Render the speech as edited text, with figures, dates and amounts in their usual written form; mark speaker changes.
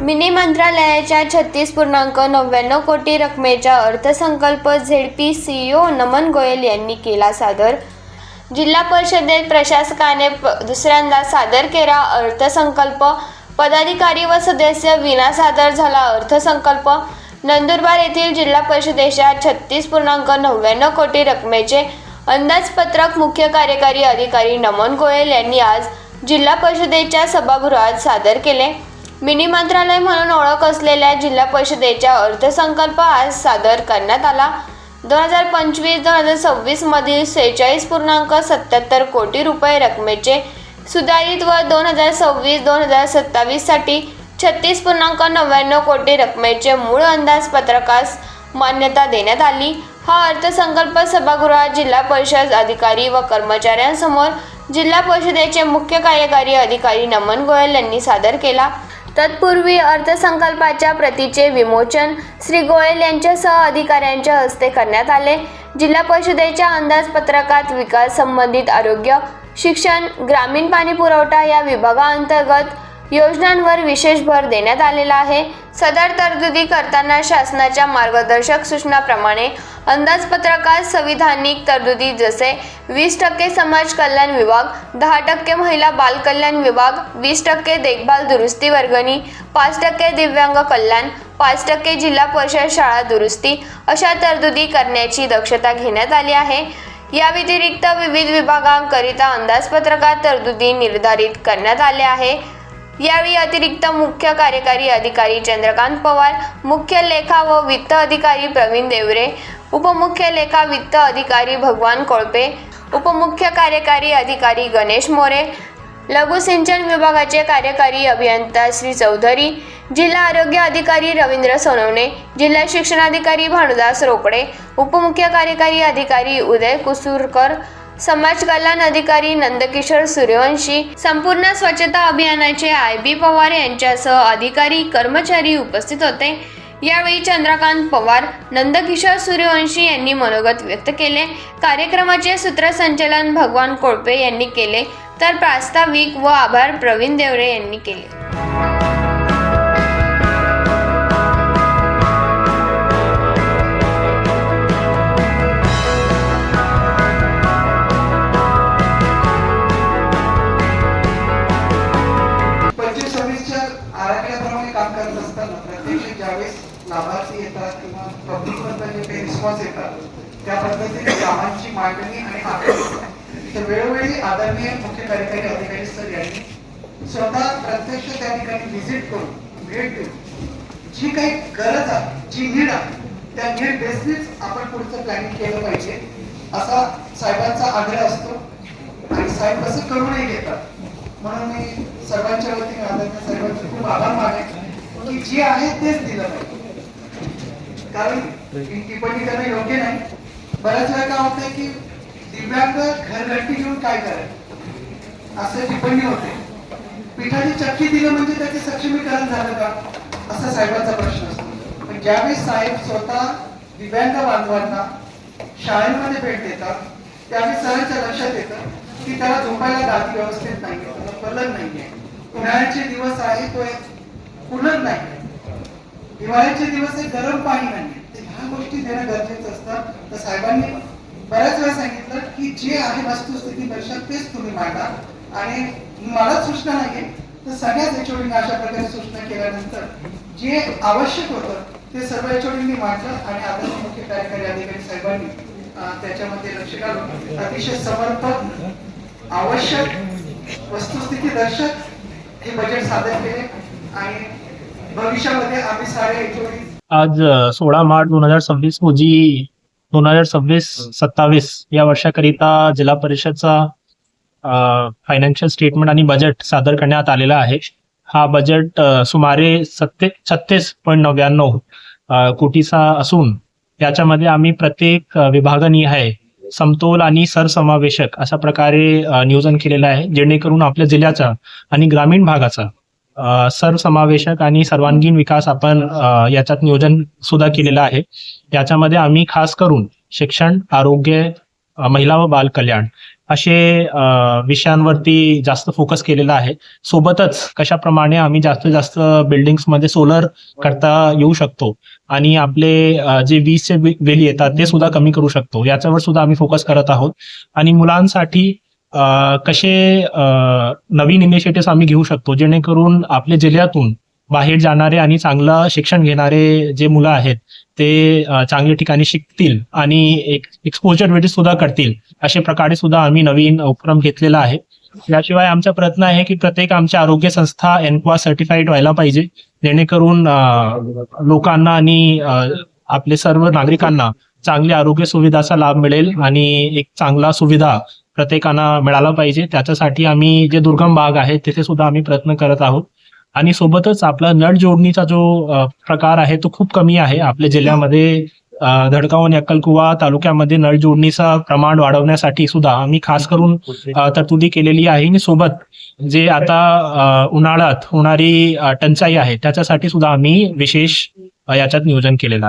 Speaker 1: Mini मंत्रालयाच्या 36.99 कोटी रकमेचा अर्थसंकल्प झेडपी सीईओ नमन गोयल यांनी केला सादर। जिल्हा परिषदेत प्रशासकाने दुसऱ्यांदा सादर केला अर्थसंकल्प। पदाधिकारी व सदस्य विना सादर झाला अर्थसंकल्प। नंदुरबार येथील जिल्हा परिषदेच्या 36.99 कोटी रकमेचे अंदाजपत्रक मुख्य कार्यकारी अधिकारी नमन गोयल यांनी आज जिल्हा परिषदेच्या सभागृहात सादर केले। मिनी मंत्रालय म्हणून ओळख असलेल्या जिल्हा परिषदेचा अर्थसंकल्प आज सादर करण्यात आला। 2025-2026 मधील 46.77 कोटी रुपये रकमेचे सुधारित व 2026-2027 साठी 36.99 कोटी रकमेचे मूळ अंदाजपत्रकास मान्यता देण्यात आली। हा अर्थसंकल्प सभागृहात जिल्हा परिषद अधिकारी व कर्मचाऱ्यांसमोर जिल्हा परिषदेचे मुख्य कार्यकारी अधिकारी नमन गोयल यांनी सादर केला। तत्पूर्वी अर्थसंकल्पाच्या प्रतीचे विमोचन श्री गोयल यांच्यासह अधिकाऱ्यांच्या हस्ते करण्यात आले। जिल्हा परिषदेच्या अंदाजपत्रकात विकास संबंधित आरोग्य, शिक्षण, ग्रामीण पाणी पुरवठा या विभागांतर्गत योजनांवर विशेष भर देण्यात आलेला आहे। सदर तरतुदी करताना शासनाच्या मार्गदर्शक सूचनाप्रमाणे अंदाजपत्रकात संविधानिक तरतुदी जसे 20% समाज कल्याण विभाग, 10% महिला बाल कल्याण विभाग, 20% देखभाल दुरुस्ती वर्गणी, 5% दिव्यांग कल्याण, 5% जिल्हा परिषद शाळा दुरुस्ती अशा तरतुदी करण्याची दक्षता घेण्यात आली आहे। या व्यतिरिक्त विविध विभागांकरिता अंदाजपत्रकात तरतुदी निर्धारित करण्यात आल्या आहे। यावेळी अतिरिक्त मुख्य कार्यकारी अधिकारी चंद्रकांत पवार, मुख्य लेखा व वित्त अधिकारी प्रवीण देवरे, उपमुख्य लेखा वित्त अधिकारी भगवान कोळपे, उपमुख्य कार्यकारी अधिकारी गणेश मोरे, लघु सिंचन विभागाचे कार्यकारी अभियंता श्री चौधरी, जिल्हा आरोग्य अधिकारी रवींद्र सोनवणे, जिल्हा शिक्षणाधिकारी भानुदास रोकडे, उपमुख्य कार्यकारी अधिकारी उदय कुसूरकर, समाज कल्याण अधिकारी नंदकिशोर सूर्यवंशी, संपूर्ण स्वच्छता अभियानाचे IB पवार यांच्यासह अधिकारी कर्मचारी उपस्थित होते। यावेळी चंद्रकांत पवार, नंदकिशोर सूर्यवंशी यांनी मनोगत व्यक्त केले। कार्यक्रमाचे सूत्रसंचालन भगवान कोळपे यांनी केले तर प्रास्ताविक व आभार प्रवीण देवरे यांनी केले।
Speaker 2: आराखड्याप्रमाणे काम करत असताना प्रत्यक्ष ज्यावेळेस लाभार्थी येतात किंवा पब्लिक मधले काही रिस्पॉन्स येतात त्या पद्धतीने कामांची मांडणी आणि आखणी तर वेळोवेळी आदरणीय मुख्य कार्यकारी अधिकारी सर यांनी स्वतः प्रत्यक्ष त्या ठिकाणी व्हिजिट करून भेट देऊन जी काही गरज आहे, जी नीड आहे त्या नीड बेसनेच आपण पुढचं प्लॅनिंग केलं पाहिजे असा साहेबांचा आग्रह असतो आणि साहेब कसं करूनही घेतात। म्हणून मी सर्वांच्या वतीने आदरणीय साहेबांचे खूप आभार मानेन की जे आहे तेच दिलं पाहिजे, कारण टिप्पणी करणं योग्य नाही। बऱ्याच वेळा काय होतंय की दिव्यांग घरघंटी घेऊन काय करायचं असं टिप्पणी होते। पिठाची चक्की दिलं म्हणजे त्याचे सक्षमीकरण झालं का असा साहेबांचा प्रश्न असतो। पण ज्यावेळेस साहेब स्वतः दिव्यांग बांधवांना शाळेमध्ये भेट देतात त्यावेळेस सरांच्या लक्षात येतं की त्याला झोपायला गादी व्यवस्थित नाहीये, त्याला पलंग नाहीये, उन्हाळ्याचे दिवस आहे तो कूलर नाही, हिवाळ्याचे दिवस आहे गरम पाणी नाहीये, तर ह्या गोष्टी देणं गरजेचं असतं। तर साहेबांनी बऱ्याच वेळा सांगितलं की जे आहे वस्तुस्थिती दर्शक तेच तुम्ही मांडा आणि मला सूचना नाहीये तर सगळ्याच HODनी अशा प्रकारे सूचना केल्यानंतर जे आवश्यक होतं ते सर्व HODनी मांडलं आणि आदरणीय मुख्य कार्यकारी अधिकारी साहेबांनी त्याच्यामध्ये लक्ष घालून अतिशय समर्पक आवश्यक वस्तुस्थिती दर्शक हे बजेट सादर केले आणि भविष्यामध्ये आम्ही सारे
Speaker 3: आज 16 मार्च 2026 रोजी 2026-27 या वर्षाकरिता जिल्हा परिषदचा फायनान्शियल स्टेटमेंट आणि बजेट सादर करण्यात आलेला आहे। हा बजेट सुमारे 36.99 कोटीचा असून याच्यामध्ये आम्ही प्रत्येक विभागनिहाय समतोल आणि सरसमावेशक अशा प्रकारे नियोजन केलेलं आहे, जेणेकरून आपल्या जिल्ह्याचा आणि ग्रामीण भागाचा सरसमावेशक आणि सर्वांगीण विकास आपण याच्यात नियोजन सुद्धा केलेलं आहे। याच्यामध्ये आम्ही खास करून शिक्षण, आरोग्य, महिला व बाल कल्याण असे विषयांवरती जास्त फोकस केलेला आहे. सोबतच कशाप्रमाणे आम्ही जास्तीत जास्त बिल्डिंग्समध्ये सोलर करता येऊ शकतो आणि आपले जे वीजचे बिल येतात ते सुद्धा कमी करू शकतो, याच्यावर सुद्धा आम्ही फोकस करत आहोत. आणि मुलांसाठी कसे नवीन इनिशिएटिव्ह आम्ही घेऊ शकतो जेणेकरून आपल्या जिल्ह्यातून बाहेर जाणारे आणि चांगलं शिक्षण घेणारे जे मुलं आहेत ते चांगल्या ठिकाणी शिकतील आणि एक एक्सपोजर वेटेज सुद्धा करतील, अशा प्रकारे सुद्धा आम्ही नवीन उपक्रम घेतलेला आहे. याशिवाय आमचा प्रयत्न आहे की प्रत्येक आमच्या आरोग्य संस्था एनक्वा सर्टिफाईड व्हायला पाहिजे, जेणेकरून लोकांना आणि आपले सर्व नागरिकांना चांगल्या आरोग्य सुविधाचा लाभ मिळेल आणि एक चांगला सुविधा प्रत्येकांना मिळाला पाहिजे. त्याच्यासाठी आम्ही जे दुर्गम भाग आहे तिथे सुद्धा आम्ही प्रयत्न करत आहोत. आणि सोबतच आपला नळ जोडणीचा जो प्रकार आहे तो खूप कमी आहे आपल्या जिल्ह्यामध्ये. धडगाव आणि अक्कलकुवा तालुक्यामध्ये नळ जोडणीचं प्रमाण वाढवण्यासाठी सुद्धा आम्ही खास करून तरतुदी केलेली आहे. आणि सोबत जे आता उन्हाळ्यात होणारी टंचाई आहे त्याच्यासाठी सुद्धा आम्ही विशेष याच्यात नियोजन केलेलं आहे.